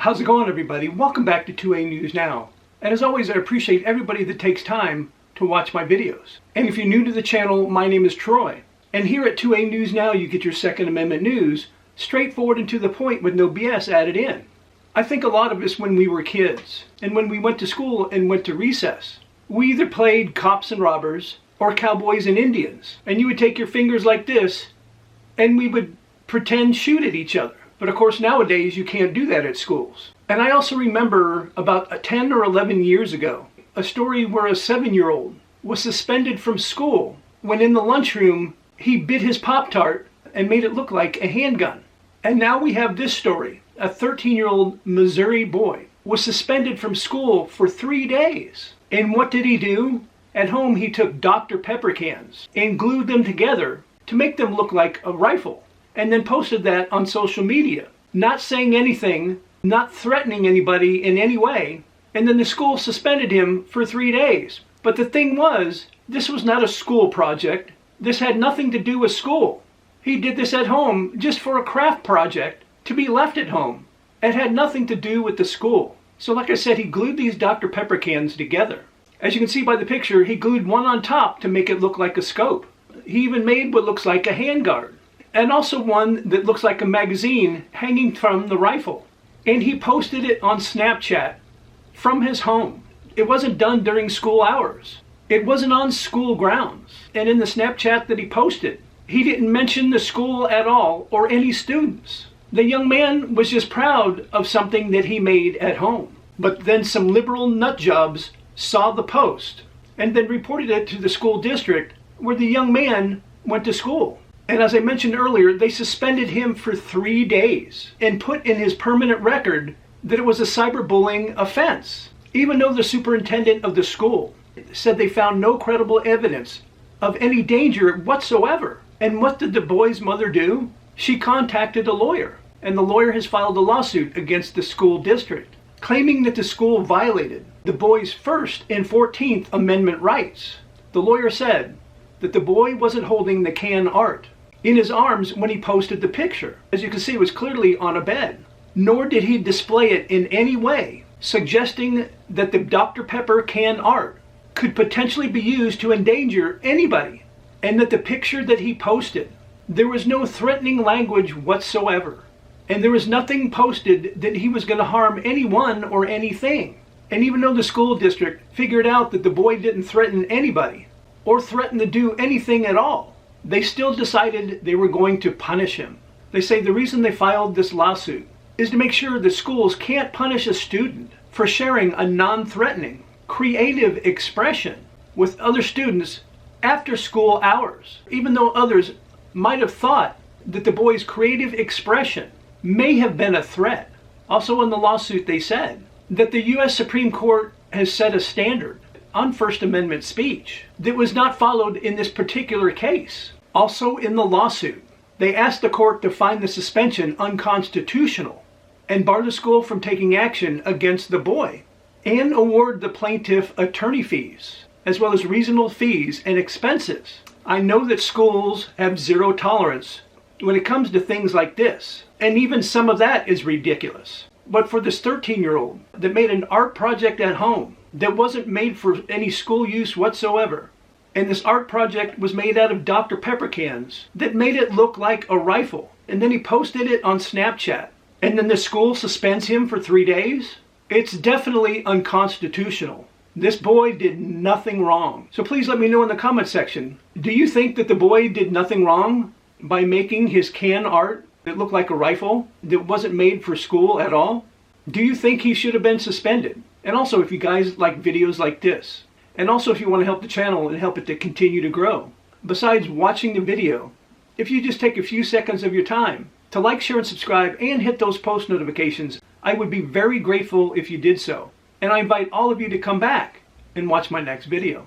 How's it going, everybody? Welcome back to 2A News Now. And as always, I appreciate everybody that takes time to watch my videos. And if you're new to the channel, my name is Troy. And here at 2A News Now, you get your Second Amendment news, straightforward and to the point with no BS added in. I think a lot of us, when we were kids, and when we went to school and went to recess, we either played cops and robbers or cowboys and Indians. And you would take your fingers like this, and we would pretend shoot at each other. But of course nowadays you can't do that at schools. And I also remember about 10 or 11 years ago, a story where a 7-year-old was suspended from school when in the lunchroom he bit his Pop-Tart and made it look like a handgun. And now we have this story. A 13-year-old Missouri boy was suspended from school for 3 days. And what did he do? At home he took Dr. Pepper cans and glued them together to make them look like a rifle, and then posted that on social media, not saying anything, not threatening anybody in any way, and then the school suspended him for 3 days. But the thing was, this was not a school project. This had nothing to do with school. He did this at home just for a craft project to be left at home. It had nothing to do with the school. So like I said, he glued these Dr. Pepper cans together. As you can see by the picture, he glued one on top to make it look like a scope. He even made what looks like a handguard, and also one that looks like a magazine hanging from the rifle. And he posted it on Snapchat from his home. It wasn't done during school hours. It wasn't on school grounds. And in the Snapchat that he posted, he didn't mention the school at all or any students. The young man was just proud of something that he made at home. But then some liberal nutjobs saw the post and then reported it to the school district where the young man went to school. And as I mentioned earlier, they suspended him for 3 days and put in his permanent record that it was a cyberbullying offense, even though the superintendent of the school said they found no credible evidence of any danger whatsoever. And what did the boy's mother do? She contacted a lawyer, and the lawyer has filed a lawsuit against the school district, claiming that the school violated the boy's First and 14th Amendment rights. The lawyer said that the boy wasn't holding the can art in his arms when he posted the picture. As you can see, it was clearly on a bed. Nor did he display it in any way, suggesting that the Dr. Pepper can art could potentially be used to endanger anybody, and that the picture that he posted, there was no threatening language whatsoever. And there was nothing posted that he was going to harm anyone or anything. And even though the school district figured out that the boy didn't threaten anybody or threaten to do anything at all, they still decided they were going to punish him. They say the reason they filed this lawsuit is to make sure that schools can't punish a student for sharing a non-threatening, creative expression with other students after school hours, even though others might have thought that the boy's creative expression may have been a threat. Also in the lawsuit, they said that the U.S. Supreme Court has set a standard on First Amendment speech that was not followed in this particular case. Also in the lawsuit, they asked the court to find the suspension unconstitutional and bar the school from taking action against the boy and award the plaintiff attorney fees, as well as reasonable fees and expenses. I know that schools have zero tolerance when it comes to things like this, and even some of that is ridiculous. But for this 13-year-old that made an art project at home that wasn't made for any school use whatsoever, and this art project was made out of Dr. Pepper cans that made it look like a rifle, and then he posted it on Snapchat, and then the school suspends him for 3 days? It's definitely unconstitutional. This boy did nothing wrong. So please let me know in the comment section, do you think that the boy did nothing wrong by making his can art that looked like a rifle that wasn't made for school at all? Do you think he should have been suspended? And also, if you guys like videos like this, and also if you want to help the channel and help it to continue to grow, besides watching the video, if you just take a few seconds of your time to like, share, and subscribe, and hit those post notifications, I would be very grateful if you did so. And I invite all of you to come back and watch my next video.